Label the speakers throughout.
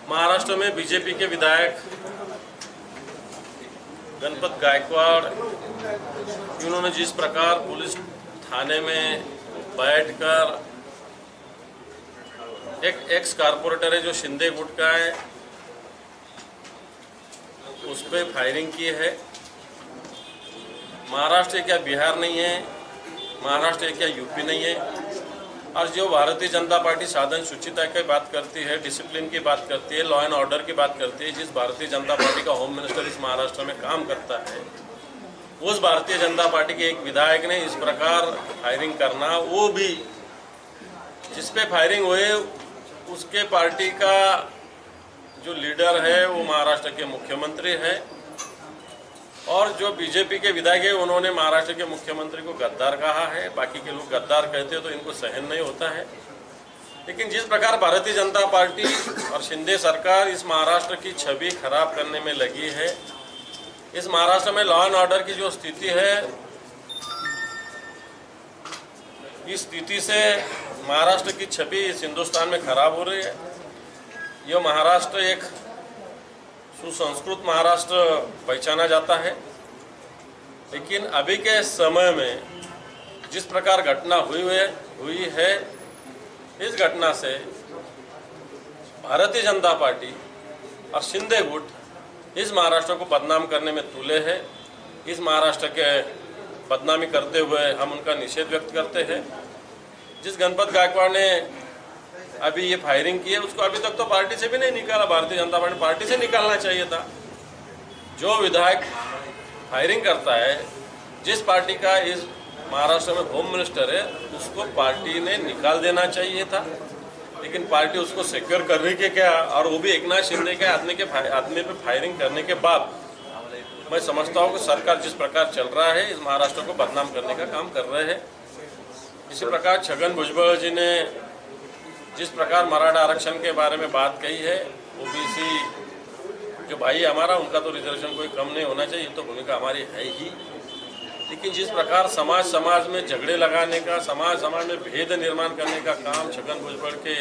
Speaker 1: महाराष्ट्र में बीजेपी के विधायक गणपत गायकवाड़ इन्होंने जिस प्रकार पुलिस थाने में बैठकर एक एक्स कारपोरेटर है जो शिंदे गुट का है उस पर फायरिंग की है। महाराष्ट्र क्या बिहार नहीं है, महाराष्ट्र क्या यूपी नहीं है। और जो भारतीय जनता पार्टी साधन शुचिता की बात करती है, डिसिप्लिन की बात करती है, लॉ एंड ऑर्डर की बात करती है, जिस भारतीय जनता पार्टी का होम मिनिस्टर इस महाराष्ट्र में काम करता है, उस भारतीय जनता पार्टी के एक विधायक ने इस प्रकार फायरिंग करना, वो भी जिस पे फायरिंग हुए उसके पार्टी का जो लीडर है वो महाराष्ट्र के मुख्यमंत्री है, और जो बीजेपी के विधायक है उन्होंने महाराष्ट्र के मुख्यमंत्री को गद्दार कहा है। बाकी के लोग गद्दार कहते हैं तो इनको सहन नहीं होता है। लेकिन जिस प्रकार भारतीय जनता पार्टी और शिंदे सरकार इस महाराष्ट्र की छवि खराब करने में लगी है, इस महाराष्ट्र में लॉ एंड ऑर्डर की जो स्थिति है, इस स्थिति से महाराष्ट्र की छवि इस हिंदुस्तान में खराब हो रही है। यह महाराष्ट्र एक सुसंस्कृत महाराष्ट्र पहचाना जाता है, लेकिन अभी के समय में जिस प्रकार घटना हुई है, इस घटना से भारतीय जनता पार्टी और शिंदे गुट इस महाराष्ट्र को बदनाम करने में तुले हैं। इस महाराष्ट्र के बदनामी करते हुए हम उनका निषेध व्यक्त करते हैं। जिस गणपत गायकवाड़ ने अभी ये फायरिंग की है उसको अभी तक तो पार्टी से भी नहीं निकाला, भारतीय जनता पार्टी से निकालना चाहिए था। जो विधायक फायरिंग करता है, जिस पार्टी का इस महाराष्ट्र में होम मिनिस्टर है, उसको पार्टी ने निकाल देना चाहिए था। लेकिन पार्टी उसको सिक्योर करने के क्या, और वो भी एकनाथ शिंदे के आदमी पे फायरिंग करने के बाद मैं समझता हूँ कि सरकार जिस प्रकार चल रहा है इस महाराष्ट्र को बदनाम करने का काम कर रहे हैं। इसी प्रकार छगन भुजबल जी ने जिस प्रकार मराठा आरक्षण के बारे में बात कही है, ओबीसी जो भाई हमारा, उनका तो रिजर्वेशन कोई कम नहीं होना चाहिए, तो भूमिका हमारी है ही। लेकिन जिस प्रकार समाज में झगड़े लगाने का, समाज में भेद निर्माण करने का काम छगन भुजबल के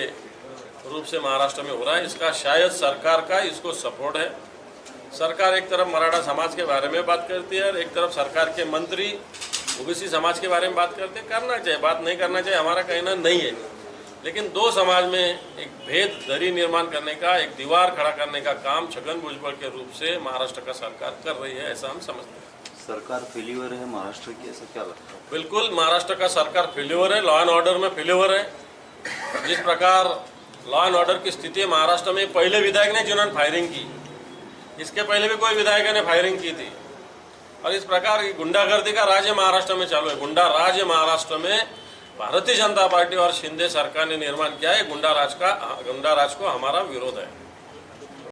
Speaker 1: रूप से महाराष्ट्र में हो रहा है, इसका शायद सरकार का इसको सपोर्ट है। सरकार एक तरफ मराठा समाज के बारे में बात करती है और एक तरफ सरकार के मंत्री ओबीसी समाज के बारे में बात करते हैं। करना चाहिए, बात नहीं करना चाहिए, हमारा कहना नहीं है। लेकिन दो समाज में एक भेद दरी निर्माण करने का, एक दीवार खड़ा करने का काम छगन भुजबल के रूप से महाराष्ट्र का सरकार कर रही है, ऐसा हम समझते हैं।
Speaker 2: सरकार फेल्यूर है महाराष्ट्र की, ऐसा क्या लगता है?
Speaker 1: बिल्कुल महाराष्ट्र का सरकार फेल्यूर है, लॉ एंड ऑर्डर में फेल्यूर है। जिस प्रकार लॉ एंड ऑर्डर की स्थिति है महाराष्ट्र में, पहले विधायक ने जिन्होंने फायरिंग की, इसके पहले भी कोई विधायक ने फायरिंग की थी, और इस प्रकार की गुंडागर्दी का राज्य महाराष्ट्र में चालू है। गुंडा राज्य महाराष्ट्र में भारतीय जनता पार्टी और शिंदे सरकार ने निर्माण किया है। गुंडा राज को हमारा विरोध है।